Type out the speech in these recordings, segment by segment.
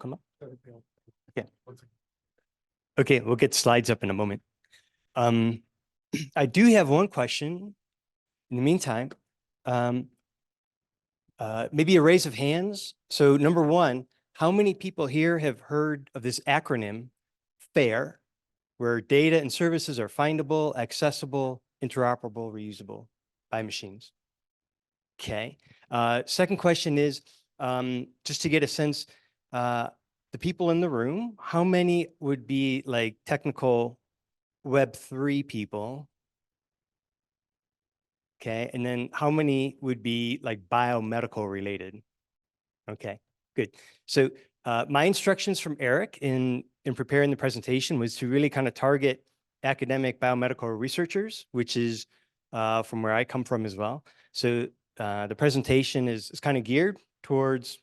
come up? Okay. Okay, we'll get slides up in a moment. I do have one question in the meantime. Maybe a raise of hands. So number one, how many people here have heard of this acronym FAIR, where data and services are findable, accessible, interoperable, reusable by machines? Okay. Second question is, just to get a sense, the people in the room, how many would be like technical Web3 people? Okay. And then how many would be like biomedical related? Okay, good. So my instructions from Erik in preparing the presentation was to really kind of target academic biomedical researchers, which is from where I come from as well. So the presentation is kind of geared towards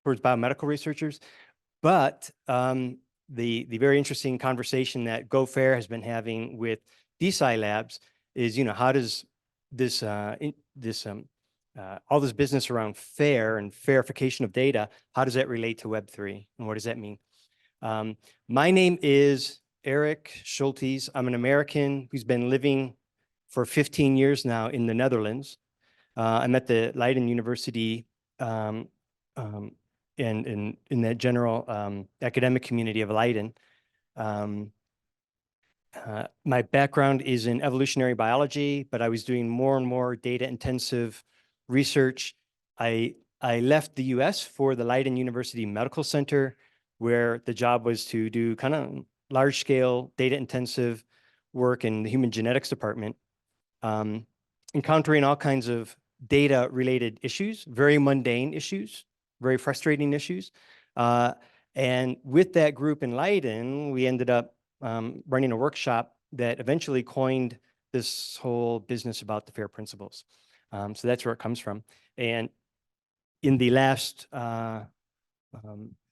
biomedical researchers, but the very interesting conversation that Go.F.A.I.R has been having with DeSci Labs is, how does this all this business around FAIR and verification of data, how does that relate to Web3 and what does that mean? My name is Erik Schutles. I'm an American who's been living for 15 years now in the Netherlands. I'm at the Leiden University and in that general academic community of Leiden. My background is in evolutionary biology, but I was doing more and more data intensive research. I left the US for the Leiden University Medical Center, where the job was to do kind of large scale data intensive work in the human genetics department, encountering all kinds of data related issues, very mundane issues, very frustrating issues. And with that group in Leiden, we ended up running a workshop that eventually coined this whole business about the FAIR principles. So that's where it comes from. And in the last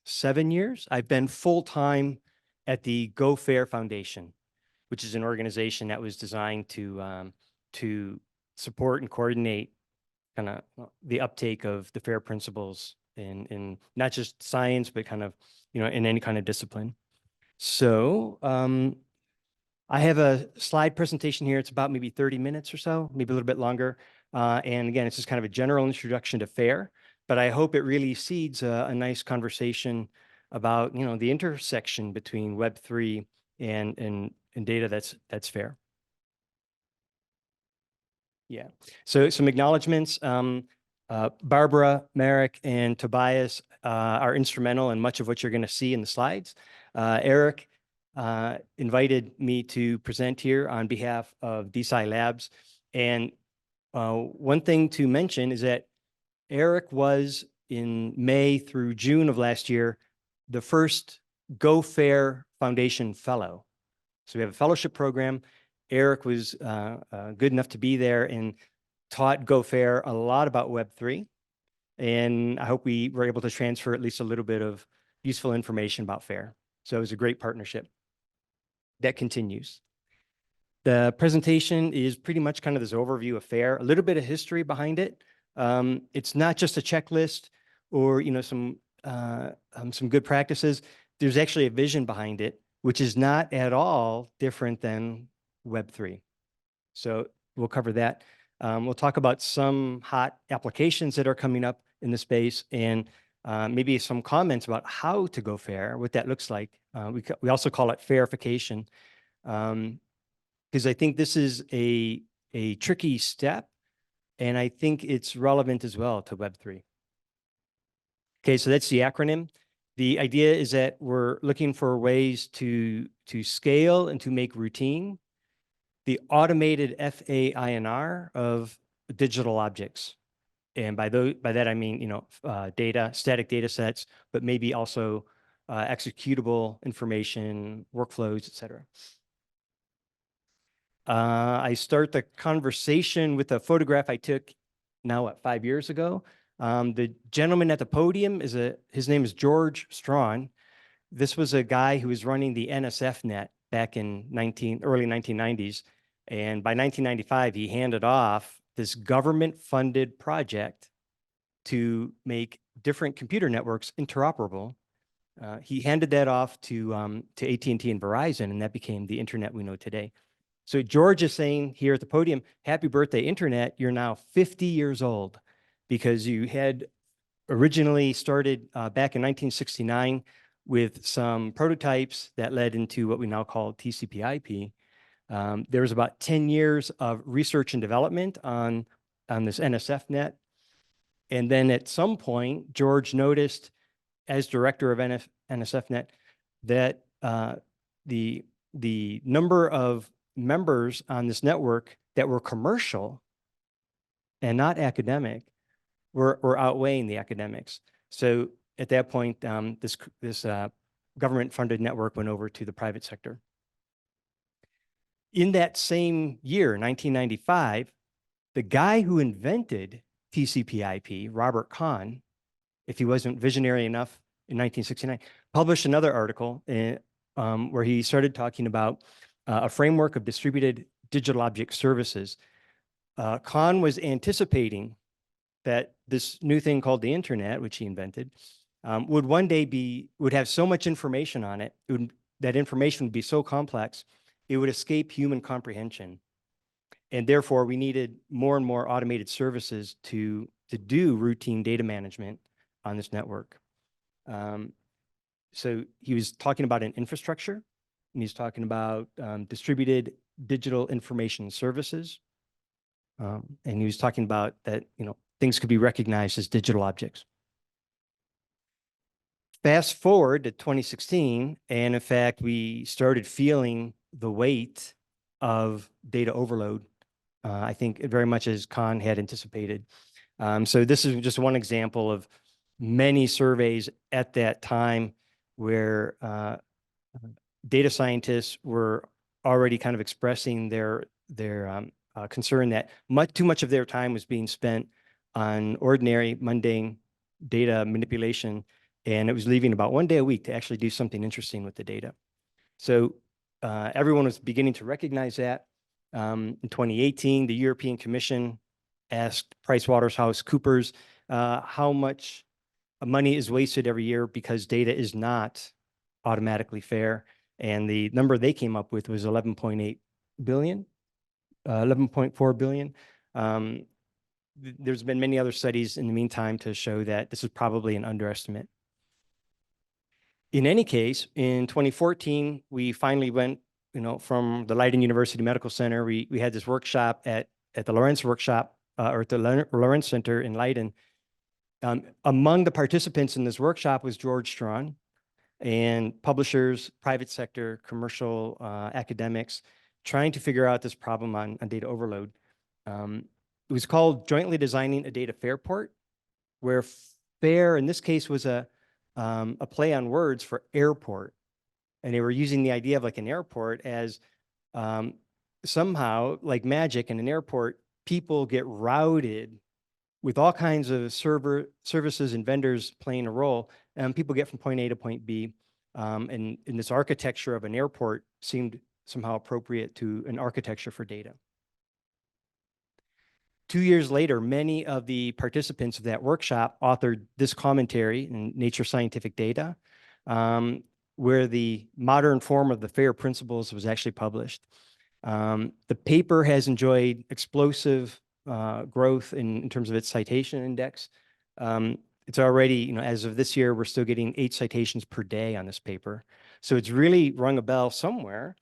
7 years, I've been full-time at the Go.F.A.I.R Foundation, which is an organization that was designed to support and coordinate kind of the uptake of the FAIR principles in not just science, but kind of, in any kind of discipline. So I have a slide presentation here. It's about maybe 30 minutes or so, maybe a little bit longer. And again, it's just kind of a general introduction to FAIR, but I hope it really seeds a nice conversation about, the intersection between Web3 and data that's FAIR. Yeah. So some acknowledgements. Barbara, Marek, and Tobias are instrumental in much of what you're going to see in the slides. Erik invited me to present here on behalf of DeSci Labs. And one thing to mention is that Erik was, in May through June of last year, the first Go.F.A.I.R Foundation Fellow. So we have a fellowship program. Erik was good enough to be there and taught Go.F.A.I.R a lot about Web3. And I hope we were able to transfer at least a little bit of useful information about FAIR. So it was a great partnership. That continues. The presentation is pretty much kind of this overview of FAIR, a little bit of history behind it. It's not just a checklist or some good practices. There's actually a vision behind it, which is not at all different than Web3. So we'll cover that. We'll talk about some hot applications that are coming up in the space and maybe some comments about how to go FAIR, what that looks like. We also call it FAIRification, because I think this is a tricky step, and I think it's relevant as well to Web3. Okay, so that's the acronym. The idea is that we're looking for ways to scale and to make routine the automated F.A.I.R of digital objects. And by that, I mean, data, static data sets, but maybe also executable information, workflows, et cetera. I start the conversation with a photograph I took now, 5 years ago. The gentleman at the podium his name is George Strawn. This was a guy who was running the NSF net back in early 1990s. And by 1995, he handed off this government-funded project to make different computer networks interoperable He handed that off to AT&T and Verizon, and that became the internet we know today. So George is saying here at the podium, happy birthday, internet. You're now 50 years old because you had originally started back in 1969 with some prototypes that led into what we now call TCP/IP. There was about 10 years of research and development on this NSF net. And then at some point, George noticed as director of NSFNet that the number of members on this network that were commercial and not academic were outweighing the academics. So at that point, this government-funded network went over to the private sector. In that same year, 1995, the guy who invented TCP/IP, Robert Kahn, if he wasn't visionary enough in 1969, published another article where he started talking about a framework of distributed digital object services. Kahn was anticipating that this new thing called the internet, which he invented, would one day would have so much information on it, that information would be so complex, it would escape human comprehension. And therefore, we needed more and more automated services to do routine data management on this network. So he was talking about an infrastructure, and he's talking about distributed digital information services. And he was talking about that, things could be recognized as digital objects. Fast forward to 2016, and in fact, we started feeling the weight of data overload, I think very much as Kahn had anticipated. So this is just one example of many surveys at that time where data scientists were already kind of expressing their concern that too much of their time was being spent on ordinary, mundane data manipulation, and it was leaving about one day a week to actually do something interesting with the data. So everyone was beginning to recognize that. In 2018, the European Commission asked PricewaterhouseCoopers how much money is wasted every year because data is not automatically fair. And the number they came up with was 11.8 billion, 11.4 billion. There's been many other studies in the meantime to show that this is probably an underestimate. In any case, in 2014, we finally went, from the Leiden University Medical Center. We had this workshop at the Lawrence workshop, or at the Lawrence Center in Leiden. Among the participants in this workshop was George Strawn, and publishers, private sector, commercial, academics, trying to figure out this problem on data overload. It was called Jointly Designing a Data Fairport, where FAIR in this case was a play on words for airport. And they were using the idea of like an airport as somehow, like magic in an airport, people get routed with all kinds of services and vendors playing a role, and people get from point A to point B. And this architecture of an airport seemed somehow appropriate to an architecture for data. 2 years later, many of the participants of that workshop authored this commentary in Nature Scientific Data, where the modern form of the FAIR principles was actually published. The paper has enjoyed explosive growth in terms of its citation index. It's already, as of this year, we're still getting 8 citations per day on this paper. So it's really rung a bell somewhere.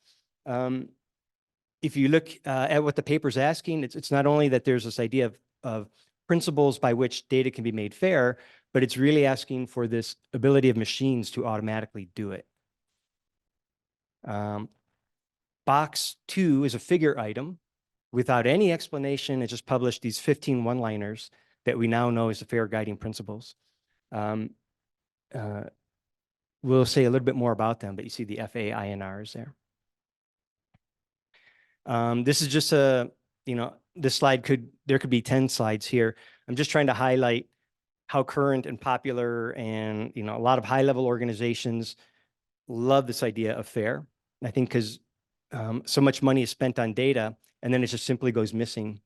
If you look at what the paper's asking, it's not only that there's this idea of principles by which data can be made fair, but it's really asking for this ability of machines to automatically do it. Box 2 is a figure item. Without any explanation, it just published these 15 one-liners that we now know as the FAIR guiding principles. We'll say a little bit more about them, but you see the F.A.I.R. there. This is just this slide there could be 10 slides here. I'm just trying to highlight how current and popular and, a lot of high-level organizations love this idea of FAIR. I think because so much money is spent on data and then it just simply goes missing.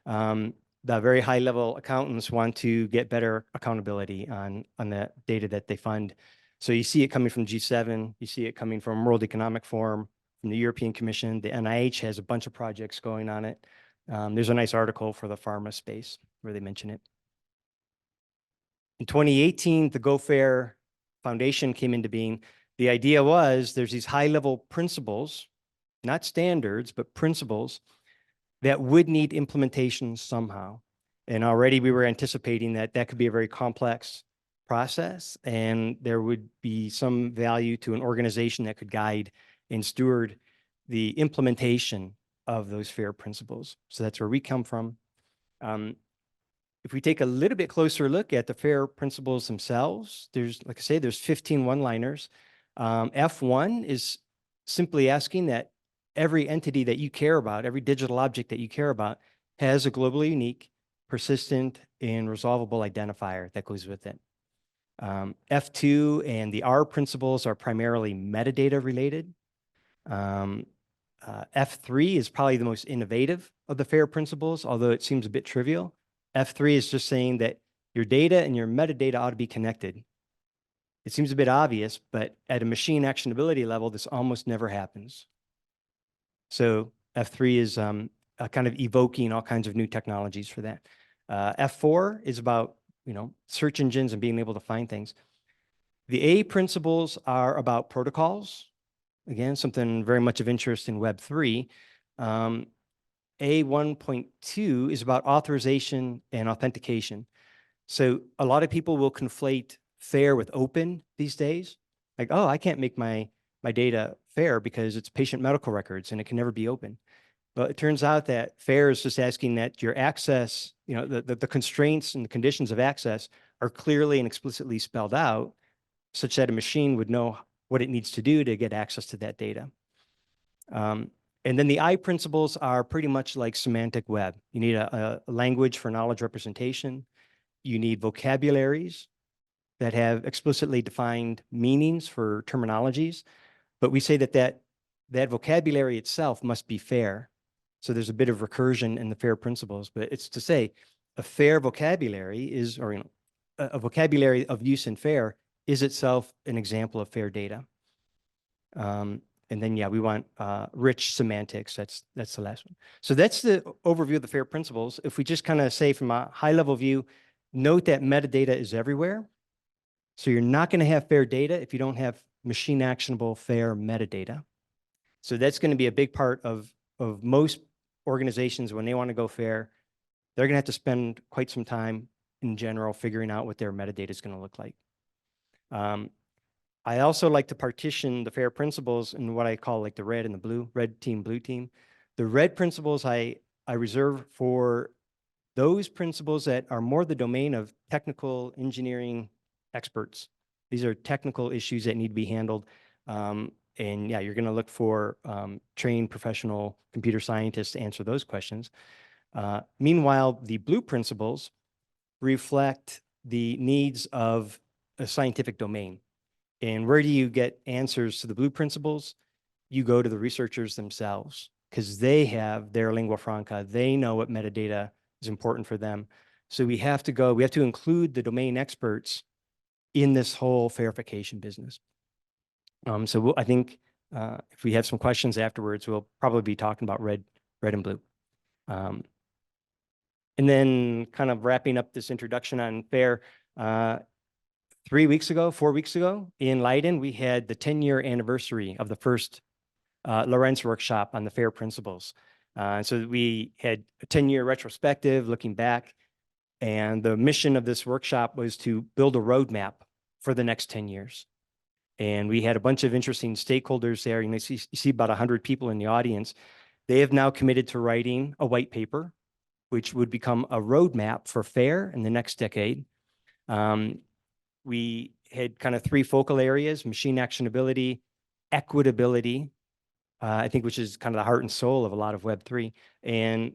The very high-level accountants want to get better accountability on the data that they fund. So you see it coming from G7, you see it coming from World Economic Forum, from the European Commission. The NIH has a bunch of projects going on it. There's a nice article for the pharma space where they mention it. In 2018, the Go-FAIR Foundation came into being. The idea was there's these high-level principles, not standards, but principles that would need implementation somehow. And already we were anticipating that that could be a very complex process, and there would be some value to an organization that could guide and steward the implementation of those FAIR principles. So that's where we come from. If we take a little bit closer look at the FAIR principles themselves, there's, like I say, there's 15 one-liners. F1 is simply asking that every entity that you care about, every digital object that you care about, has a globally unique, persistent, and resolvable identifier that goes with it. F2 and the R principles are primarily metadata related. F3 is probably the most innovative of the FAIR principles, although it seems a bit trivial. F3 is just saying that your data and your metadata ought to be connected. It seems a bit obvious, but at a machine actionability level, this almost never happens. So F3 is kind of evoking all kinds of new technologies for that. F4 is about, search engines and being able to find things. The A principles are about protocols. Again, something very much of interest in Web3. A1.2 is about authorization and authentication. So a lot of people will conflate FAIR with open these days. Like, oh, I can't make my data FAIR because it's patient medical records and it can never be open. But it turns out that FAIR is just asking that your access, the constraints and the conditions of access are clearly and explicitly spelled out such that a machine would know what it needs to do to get access to that data. And then the I principles are pretty much like semantic web. You need a language for knowledge representation. You need vocabularies that have explicitly defined meanings for terminologies. But we say that vocabulary itself must be fair. So there's a bit of recursion in the FAIR principles, but it's to say a fair vocabulary is, or a vocabulary of use in FAIR is itself an example of FAIR data. And then, yeah, we want rich semantics. That's the last one. So that's the overview of the FAIR principles. If we just kind of say from a high level view, note that metadata is everywhere. So you're not going to have FAIR data if you don't have machine actionable FAIR metadata. So that's going to be a big part of most organizations when they want to go FAIR. They're going to have to spend quite some time in general figuring out what their metadata is going to look like. I also like to partition the FAIR principles in what I call like the red and the blue, red team, blue team. The red principles I reserve for those principles that are more the domain of technical engineering experts. These are technical issues that need to be handled. And yeah, you're going to look for trained professional computer scientists to answer those questions. Meanwhile, the blue principles reflect the needs of a scientific domain. And where do you get answers to the blue principles? You go to the researchers themselves because they have their lingua franca. They know what metadata is important for them. So we have to include the domain experts in this whole verification business. So I think if we have some questions afterwards, we'll probably be talking about red and blue. And then kind of wrapping up this introduction on FAIR, 4 weeks ago in Leiden, we had the 10-year anniversary of the first Lorenz workshop on the FAIR principles. So we had a 10-year retrospective looking back, and the mission of this workshop was to build a roadmap for the next 10 years. And we had a bunch of interesting stakeholders there. You see about 100 people in the audience. They have now committed to writing a white paper, which would become a roadmap for FAIR in the next decade. We had kind of 3 focal areas: machine actionability, equitability, I think, which is kind of the heart and soul of a lot of Web3, and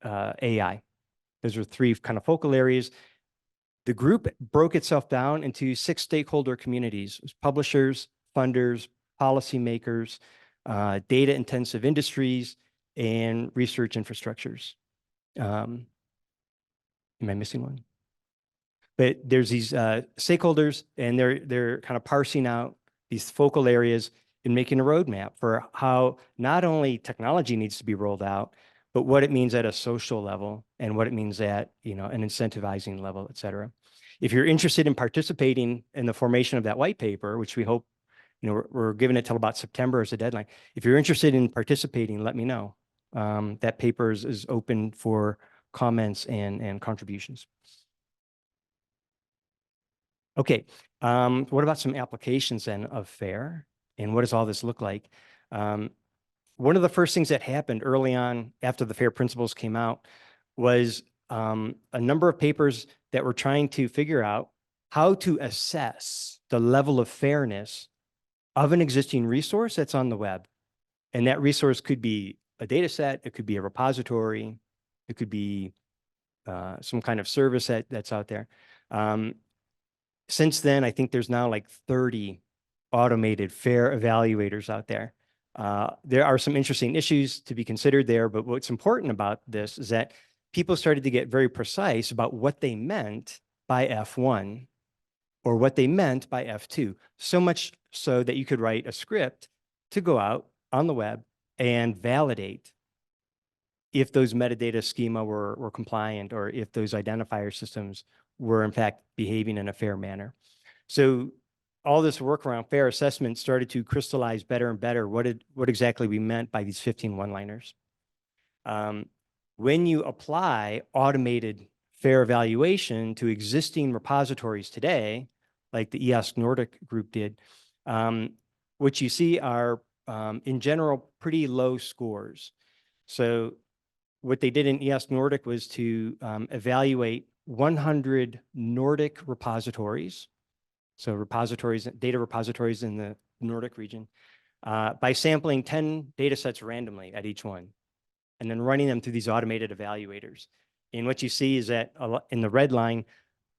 AI. Those are 3 kind of focal areas. The group broke itself down into 6 stakeholder communities: publishers, funders, policymakers, data-intensive industries, and research infrastructures. Am I missing one? But there's these stakeholders, and they're kind of parsing out these focal areas and making a roadmap for how not only technology needs to be rolled out, but what it means at a social level and what it means at, an incentivizing level, et cetera. If you're interested in participating in the formation of that white paper, which we hope, we're giving it till about September as a deadline. If you're interested in participating, let me know. That paper is open for comments and contributions. Okay, what about some applications then of FAIR, and what does all this look like? One of the first things that happened early on after the FAIR principles came out was a number of papers that were trying to figure out how to assess the level of fairness of an existing resource that's on the web. And that resource could be a data set, it could be a repository, it could be some kind of service that's out there. Since then, I think there's now like 30 automated FAIR evaluators out there. There are some interesting issues to be considered there, but what's important about this is that people started to get very precise about what they meant by F1 or what they meant by F2, so much so that you could write a script to go out on the web and validate if those metadata schema were compliant or if those identifier systems were in fact behaving in a fair manner. So all this work around FAIR assessment started to crystallize better and better what exactly we meant by these 15 one-liners. When you apply automated FAIR evaluation to existing repositories today, like the EASC Nordic group did, what you see are, in general, pretty low scores. So what they did in EASC Nordic was to evaluate 100 Nordic repositories, so data repositories in the Nordic region, by sampling 10 data sets randomly at each one, and then running them through these automated evaluators. And what you see is that in the red line,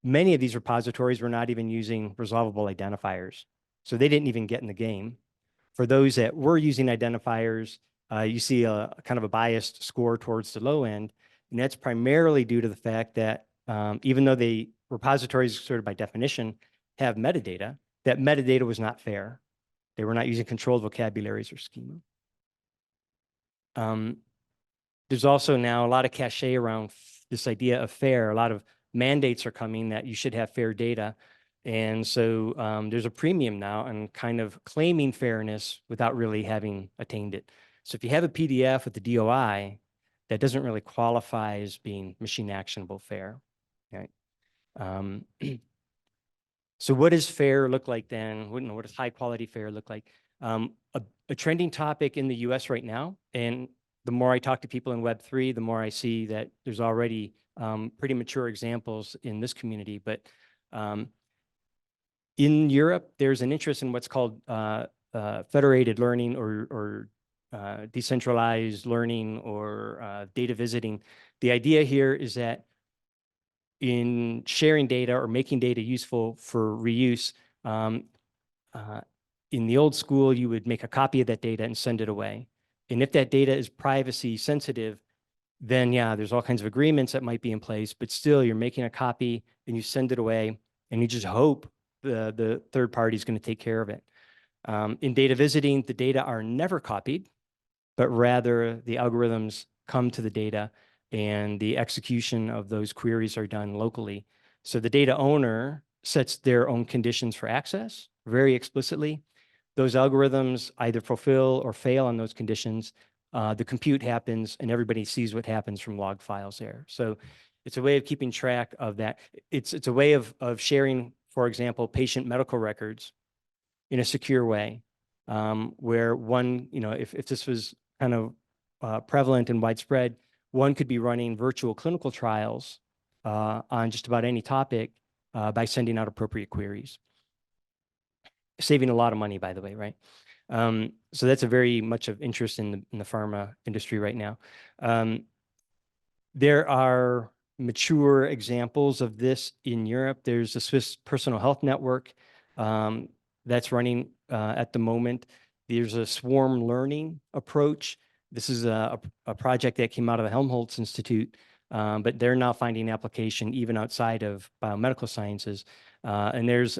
many of these repositories were not even using resolvable identifiers. So they didn't even get in the game. For those that were using identifiers, you see a kind of a biased score towards the low end. And that's primarily due to the fact that even though the repositories sort of by definition have metadata, that metadata was not fair. They were not using controlled vocabularies or schema. There's also now a lot of cachet around this idea of FAIR. A lot of mandates are coming that you should have fair data. And so there's a premium now on kind of claiming fairness without really having attained it. So if you have a PDF with the DOI, that doesn't really qualify as being machine actionable FAIR. Right? So what does FAIR look like then? What does high quality FAIR look like? A trending topic in the US right now, and the more I talk to people in Web3, the more I see that there's already pretty mature examples in this community. But in Europe, there's an interest in what's called federated learning or decentralized learning or data visiting. The idea here is that in sharing data or making data useful for reuse, in the old school, you would make a copy of that data and send it away. And if that data is privacy sensitive, then yeah, there's all kinds of agreements that might be in place, but still you're making a copy and you send it away and you just hope the third party is going to take care of it. In data visiting, the data are never copied, but rather the algorithms come to the data and the execution of those queries are done locally. So the data owner sets their own conditions for access very explicitly. Those algorithms either fulfill or fail on those conditions. The compute happens and everybody sees what happens from log files there. So it's a way of keeping track of that. It's a way of sharing, for example, patient medical records in a secure way, where one, if this was kind of prevalent and widespread, one could be running virtual clinical trials on just about any topic by sending out appropriate queries. Saving a lot of money, by the way, right? So that's a very much of interest in the pharma industry right now. There are mature examples of this in Europe. There's a Swiss Personal Health Network that's running at the moment. There's a swarm learning approach. This is a project that came out of the Helmholtz Institute but they're now finding application even outside of biomedical sciences. And there's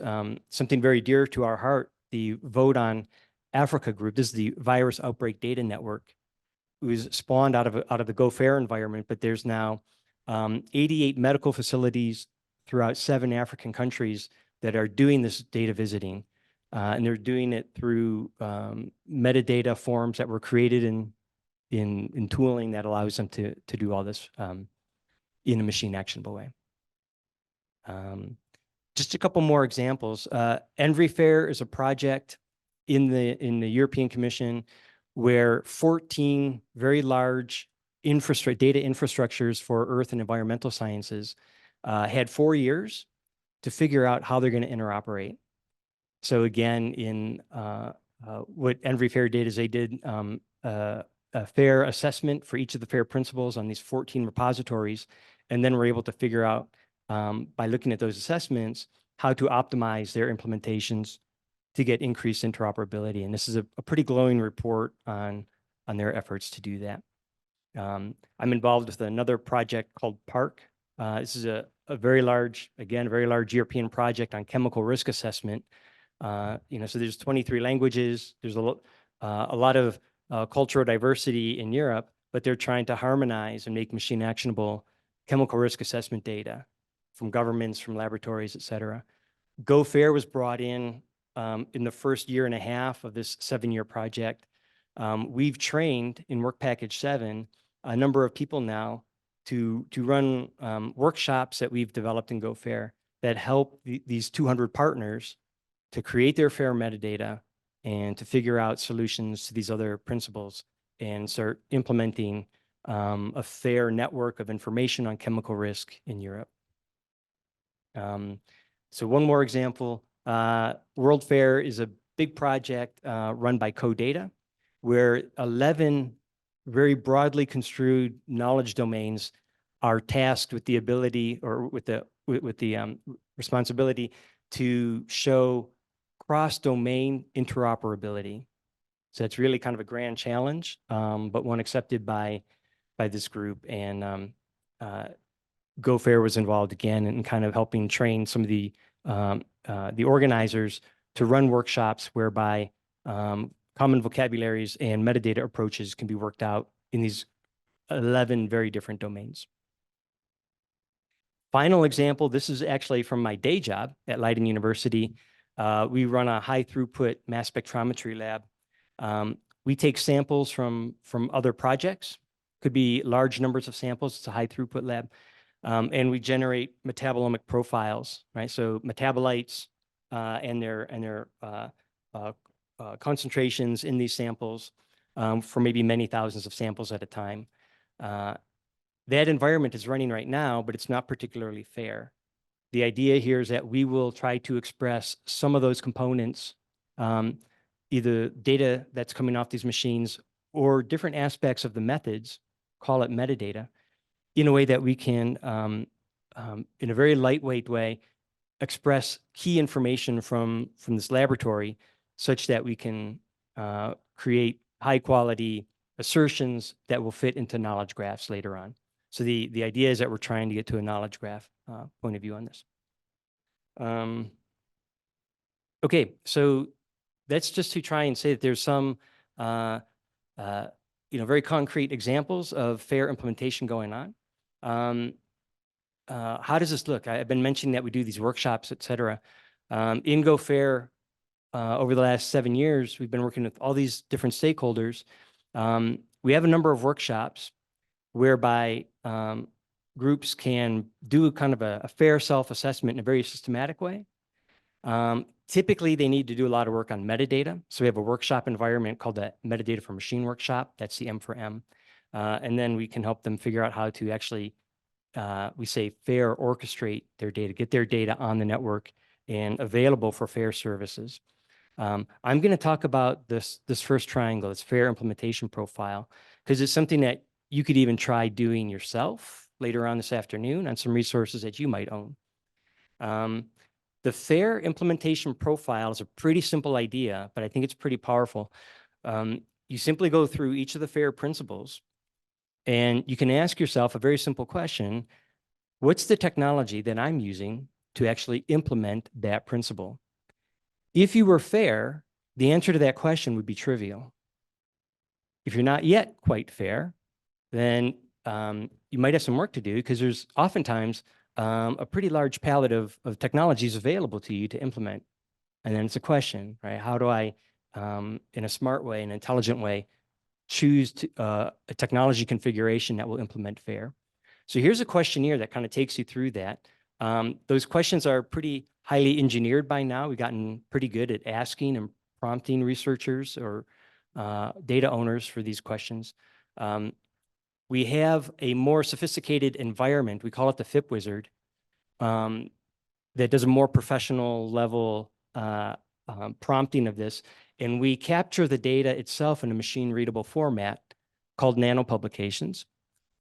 something very dear to our heart, the Vote on Africa group. This is the Virus Outbreak Data Network. It was spawned out of the Go.FAIR environment, but there's now 88 medical facilities throughout 7 African countries that are doing this data visiting. And they're doing it through metadata forms that were created in tooling that allows them to do all this in a machine actionable way. Just a couple more examples. F.A.I.R is a project in the European Commission where 14 very large data infrastructures for earth and environmental sciences had 4 years to figure out how they're going to interoperate. So again, in what F.A.I.R did is they did a FAIR assessment for each of the FAIR principles on these 14 repositories, and then we're able to figure out by looking at those assessments how to optimize their implementations to get increased interoperability. And this is a pretty glowing report on their efforts to do that. I'm involved with another project called F.A.I.R. This is a very large, again, a very large European project on chemical risk assessment. So there's 23 languages. There's a lot of cultural diversity in Europe, but they're trying to harmonize and make machine actionable chemical risk assessment data from governments, from laboratories, et cetera. Go.FAIR was brought in the first year and a half of this 7-year project. We've trained in Work Package 7 a number of people now to run workshops that we've developed in Go.FAIR that help these 200 partners to create their FAIR metadata and to figure out solutions to these other principles and start implementing a FAIR network of information on chemical risk in Europe. So one more example, World FAIR is a big project run by CoData, where 11 very broadly construed knowledge domains are tasked with the ability or with the responsibility to show cross-domain interoperability. So it's really kind of a grand challenge, but one accepted by this group. And Go.FAIR was involved again in kind of helping train some of the organizers to run workshops whereby common vocabularies and metadata approaches can be worked out in these 11 very different domains. Final example, this is actually from my day job at Leiden University. We run a high throughput mass spectrometry lab. We take samples from other projects, could be large numbers of samples. It's a high throughput lab. And we generate metabolomic profiles, right? So metabolites and their concentrations in these samples for maybe many thousands of samples at a time. That environment is running right now, but it's not particularly fair. The idea here is that we will try to express some of those components, either data that's coming off these machines or different aspects of the methods, call it metadata, in a way that we can, in a very lightweight way, express key information from this laboratory such that we can create high quality assertions that will fit into knowledge graphs later on. So the idea is that we're trying to get to a knowledge graph point of view on this. Okay, so that's just to try and say that there's some very concrete examples of FAIR implementation going on. How does this look? I've been mentioning that we do these workshops, et cetera. In Go.FAIR, over the last 7 years, we've been working with all these different stakeholders. We have a number of workshops whereby groups can do kind of a FAIR self-assessment in a very systematic way. Typically, they need to do a lot of work on metadata. So we have a workshop environment called the Metadata for Machine Workshop. That's the M for M. And then we can help them figure out how to actually, we say, FAIR orchestrate their data, get their data on the network and available for FAIR services. I'm going to talk about this first triangle, this FAIR implementation profile, because it's something that you could even try doing yourself later on this afternoon on some resources that you might own. The FAIR implementation profile is a pretty simple idea, but I think it's pretty powerful. You simply go through each of the FAIR principles And you can ask yourself a very simple question: what's the technology that I'm using to actually implement that principle? If you were FAIR, the answer to that question would be trivial. If you're not yet quite FAIR, then you might have some work to do, because there's oftentimes a pretty large palette of technologies available to you to implement. And then it's a question, right? How do I, in a smart way, an intelligent way, choose a technology configuration that will implement FAIR? So here's a questionnaire that kind of takes you through that. Those questions are pretty highly engineered by now. We've gotten pretty good at asking and prompting researchers or data owners for these questions. We have a more sophisticated environment. We call it the FIP Wizard, that does a more professional level prompting of this. And we capture the data itself in a machine readable format called nanopublications.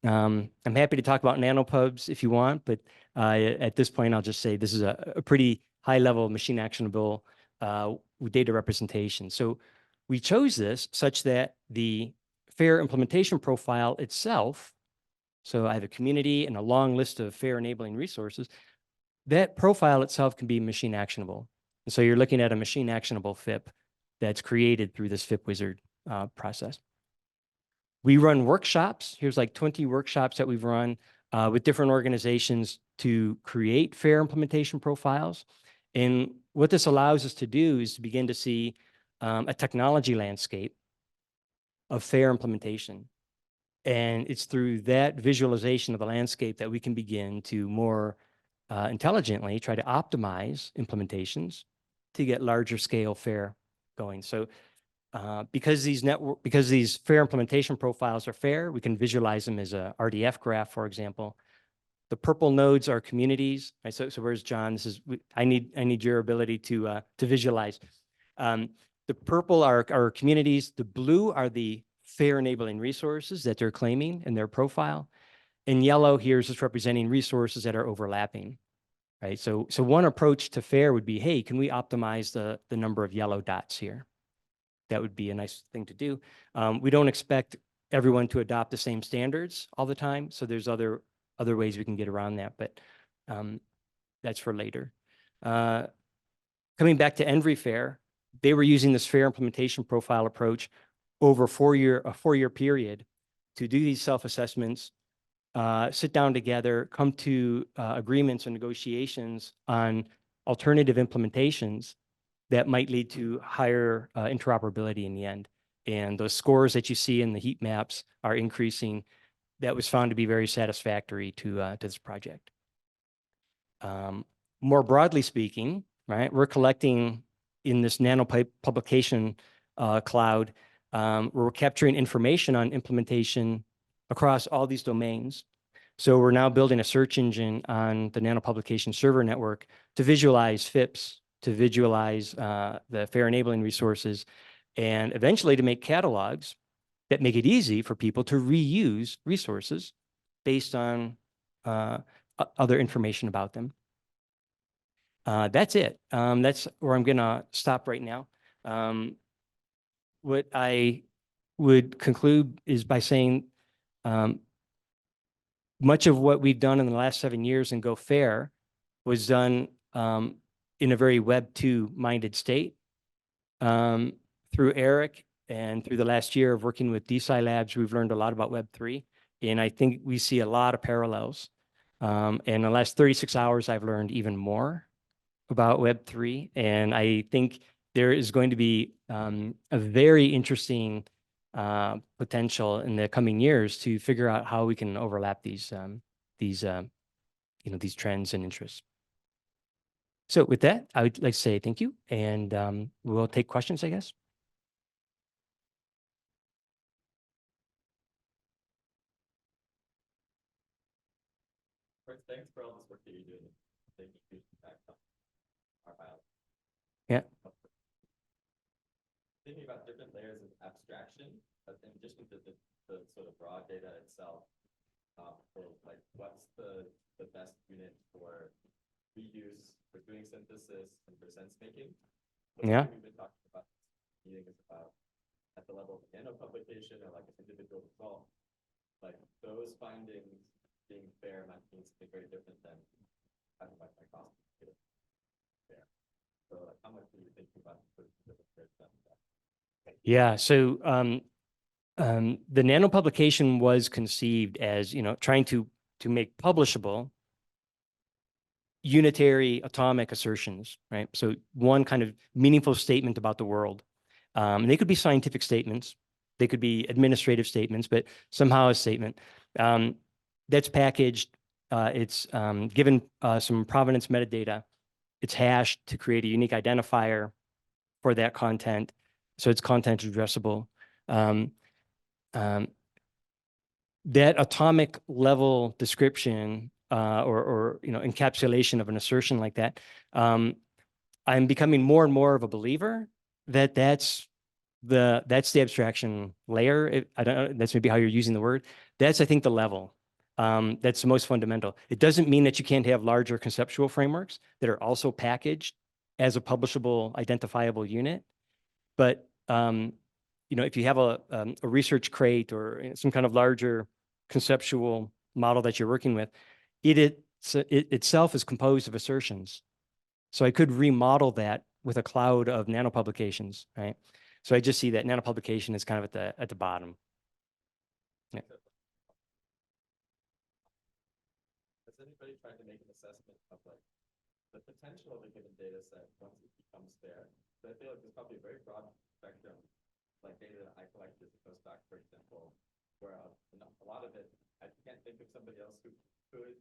I'm happy to talk about nanopubs if you want, but at this point, I'll just say this is a pretty high level machine actionable data representation. So we chose this such that the FAIR implementation profile itself, so I have a community and a long list of FAIR enabling resources, that profile itself can be machine actionable. And so you're looking at a machine actionable FIP that's created through this FIP Wizard process. We run workshops. Here's like 20 workshops that we've run with different organizations to create FAIR implementation profiles. And what this allows us to do is to begin to see a technology landscape of FAIR implementation. And it's through that visualization of the landscape that we can begin to more intelligently try to optimize implementations to get larger scale FAIR going. So because these FAIR implementation profiles are FAIR, we can visualize them as a RDF graph, for example. The purple nodes are communities. Right? So where's John? This is I need your ability to visualize. The purple are communities. The blue are the FAIR enabling resources that they're claiming in their profile. And yellow here is just representing resources that are overlapping. Right. So one approach to FAIR would be, hey, can we optimize the number of yellow dots here? That would be a nice thing to do. We don't expect everyone to adopt the same standards all the time. So there's other ways we can get around that, but that's for later. Coming back to EnVy-FAIR, they were using this FAIR implementation profile approach over a four-year period to do these self-assessments, sit down together, come to agreements and negotiations on alternative implementations that might lead to higher interoperability in the end. And those scores that you see in the heat maps are increasing. That was found to be very satisfactory to this project. More broadly speaking, right, we're collecting in this nanopublication cloud, we're capturing information on implementation across all these domains. So we're now building a search engine on the nanopublication server network to visualize FIPS, to visualize the FAIR enabling resources, and eventually to make catalogs that make it easy for people to reuse resources based on other information about them. That's it. That's where I'm going to stop right now. What I would conclude is by saying much of what we've done in the last 7 years in Go FAIR was done in a very Web 2 minded state. Through Erik and through the last year of working with DeSci Labs, we've learned a lot about Web 3. And I think we see a lot of parallels. In the last 36 hours, I've learned even more about Web 3. And I think there is going to be a very interesting potential in the coming years to figure out how we can overlap these trends and interests. So with that, I would like to say thank you, and we'll take questions, I guess. First, thanks for all this work that you're doing. Thank you for impact on our biology. Yeah. Thinking about different layers of abstraction, but in addition to the sort of raw data itself, for like what's the best unit for reuse, for doing synthesis, and for sense making? Yeah. We've been talking about meeting is about at the level of nanopublication or like an individual result. like those findings being fair might mean something very different than having like my cost fair. So like, how much are you thinking about the different fair stuff? Yeah. So the nano publication was conceived as, trying to make publishable unitary atomic assertions, right? So one kind of meaningful statement about the world. And they could be scientific statements, they could be administrative statements, but somehow a statement that's packaged. It's given some provenance metadata. It's hashed to create a unique identifier for that content, so it's content addressable. Um, um, that atomic level description or encapsulation of an assertion like that, I'm becoming more and more of a believer that that's the abstraction layer. I don't know, that's maybe how you're using the word. That's, I think, the level. That's the most fundamental. It doesn't mean that you can't have larger conceptual frameworks that are also packaged as a publishable, identifiable unit. But if you have a research crate or some kind of larger conceptual model that you're working with, it itself is composed of assertions. So I could remodel that with a cloud of nano publications, right? So I just see that nano publication is kind of at the bottom. Yeah. Has anybody tried to make an assessment of like the potential of a given data set once it becomes fair? So I feel like there's probably a very broad spectrum, like data that I collected as a postdoc, for example, where a lot of it, I can't think of somebody else who could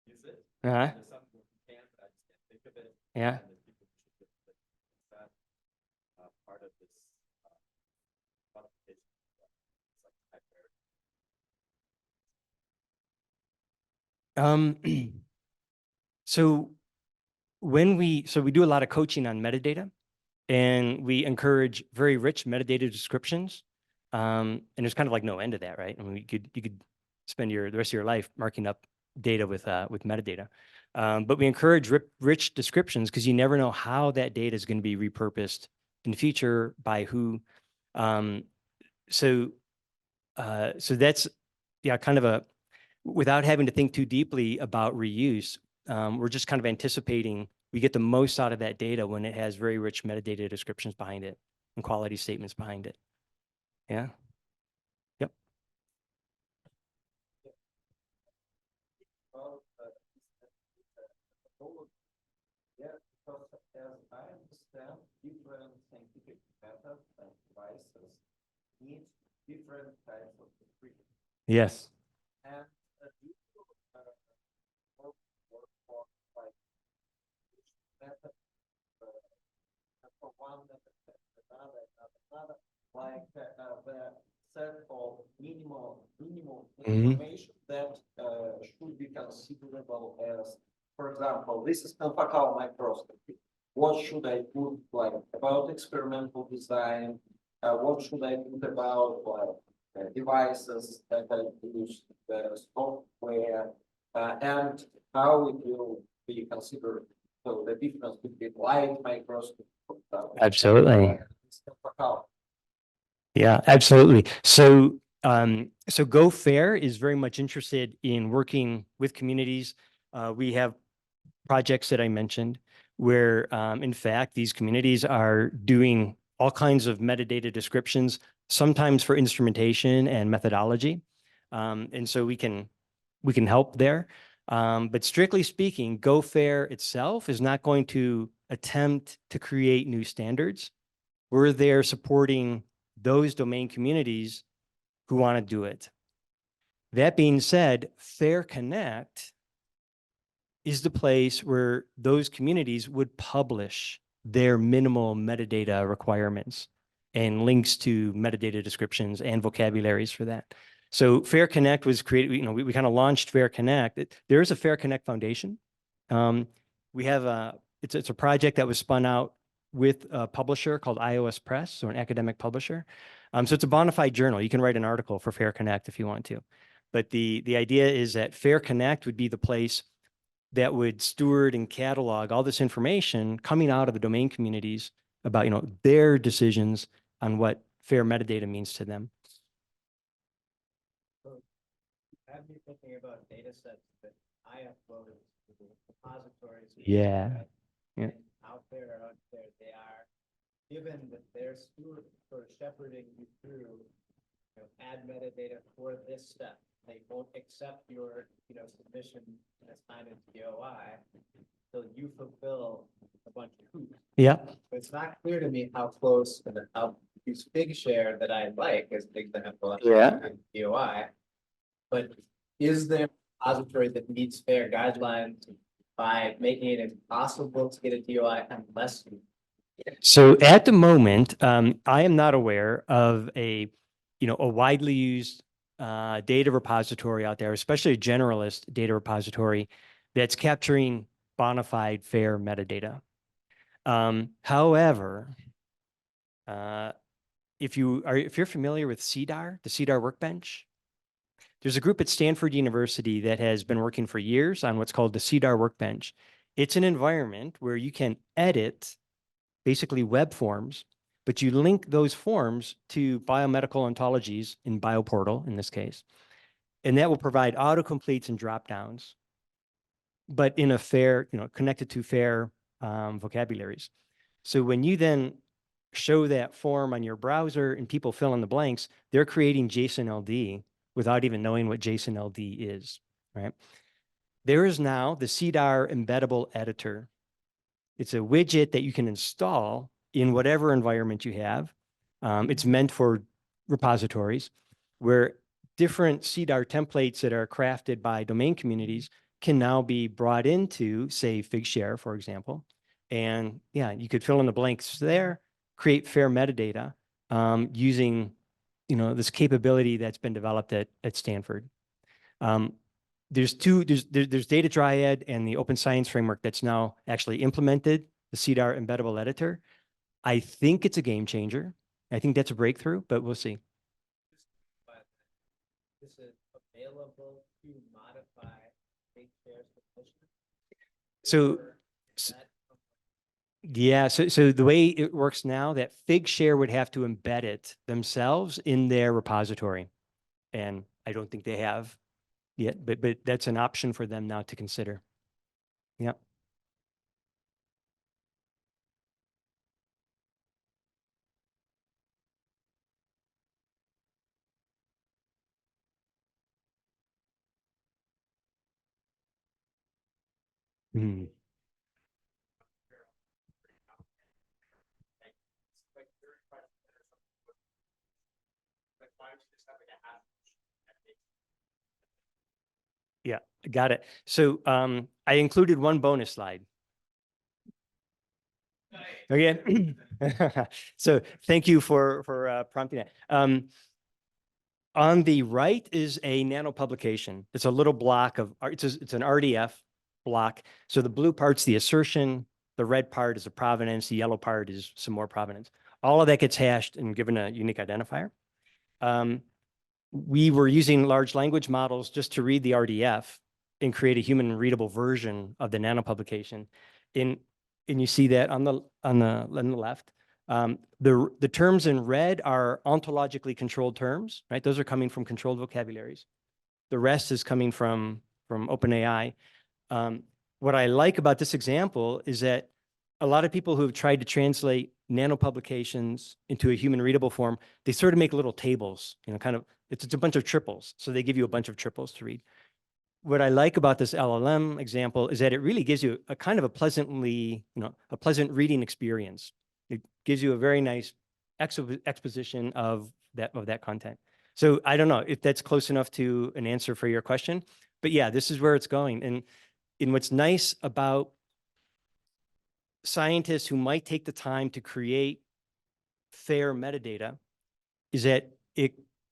use it. Uh-huh. There's some who can, but I just can't think of it. Yeah. And there's people who should get that part of this modification. It's like F.A.I.R. So we do a lot of coaching on metadata, and we encourage very rich metadata descriptions. And there's kind of like no end to that, right? I mean, you could spend the rest of your life marking up data with metadata. But we encourage rich descriptions because you never know how that data is going to be repurposed in the future by who. So that's, yeah, kind of without having to think too deeply about reuse. We're just kind of anticipating we get the most out of that data when it has very rich metadata descriptions behind it and quality statements behind it. Yeah. Yep. Well, yeah, because as I understand, different scientific methods and devices need different types of description. Yes. And you work for like each method for one method, another, like the set of minimal information that should be considerable as, for example, this is F.A.I.R microscopy. What should I put like about experimental design? What should I put about like devices that I use, the software, and how it will be considered? So the difference between light microscopy. Absolutely. F.A.I.R. Yeah, absolutely. So Go Fair is very much interested in working with communities. We have projects that I mentioned where, in fact, these communities are doing all kinds of metadata descriptions, sometimes for instrumentation and methodology. And so we can help there. But strictly speaking, Go Fair itself is not going to attempt to create new standards. We're there supporting those domain communities who want to do it. That being said, Fair Connect is the place where those communities would publish their minimal metadata requirements and links to metadata descriptions and vocabularies for that. So Fair Connect was created, we kind of launched Fair Connect. There is a Fair Connect Foundation. We have it's a project that was spun out with a publisher called iOS Press, so an academic publisher. So it's a bona fide journal. You can write an article for Fair Connect if you want to. But the idea is that Fair Connect would be the place that would steward and catalog all this information coming out of the domain communities about, their decisions on what fair metadata means to them. have me thinking about data sets that I uploaded to the repositories. Yeah. Yeah. And out there they are, given that they're sort of shepherding you through, add metadata for this step. They won't accept your, submission and assign it to the OI until you fulfill a bunch of hoops. Yeah. But it's not clear to me how close to the, how use Figshare that I like as an example. Yeah. DOI, but is there a repository that meets FAIR guidelines by making it impossible to get a DOI unless you? So at the moment, I am not aware of a widely used data repository out there, especially a generalist data repository that's capturing bona fide FAIR metadata. However, if you're familiar with CDAR, the CDAR workbench, there's a group at Stanford University that has been working for years on what's called the CDAR workbench. It's an environment where you can edit basically web forms, but you link those forms to biomedical ontologies in BioPortal in this case. And that will provide autocompletes and dropdowns, but in a FAIR, connected to FAIR vocabularies. So when you then show that form on your browser and people fill in the blanks, they're creating JSON LD without even knowing what JSON LD is, right? There is now the CDAR embeddable editor. It's a widget that you can install in whatever environment you have. It's meant for repositories where different CDAR templates that are crafted by domain communities can now be brought into, say, Figshare, for example. And yeah, you could fill in the blanks there, create FAIR metadata using, this capability that's been developed at Stanford. There's Data Dryad and the Open Science Framework that's now actually implemented the CDAR embeddable editor. I think it's a game changer. I think that's a breakthrough, but we'll see. This is available to modify Figshare's submission. So, yeah, so the way it works now, that Figshare would have to embed it themselves in their repository. And I don't think they have yet, but that's an option for them now to consider. Yeah. Mhm. Yeah, got it. So I included one bonus slide. Okay. So thank you for prompting that. On the right is a nano publication. It's a little block of, it's an RDF block. So the blue part's the assertion, the red part is a provenance, the yellow part is some more provenance. All of that gets hashed and given a unique identifier. We were using large language models just to read the RDF and create a human readable version of the nano publication. And you see that on the left. The terms in red are ontologically controlled terms, right? Those are coming from controlled vocabularies. The rest is coming from OpenAI. What I like about this example is that a lot of people who have tried to translate nano publications into a human readable form, they sort of make little tables, kind of, it's a bunch of triples. So they give you a bunch of triples to read. What I like about this LLM example is that it really gives you a kind of a pleasantly, a pleasant reading experience. It gives you a very nice exposition of that content. So I don't know if that's close enough to an answer for your question, but yeah, this is where it's going. And what's nice about scientists who might take the time to create FAIR metadata is that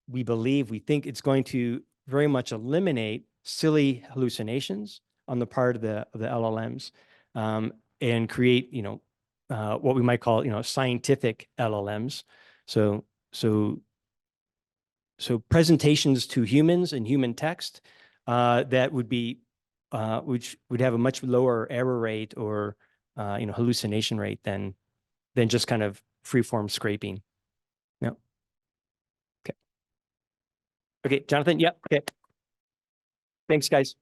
we think it's going to very much eliminate silly hallucinations on the part of the LLMs and create, what we might call, scientific LLMs. So presentations to humans and human text that would be, which would have a much lower error rate or, hallucination rate than just kind of free-form scraping. Yeah. Okay. Okay, Jonathan. Yep. Okay. Thanks, guys.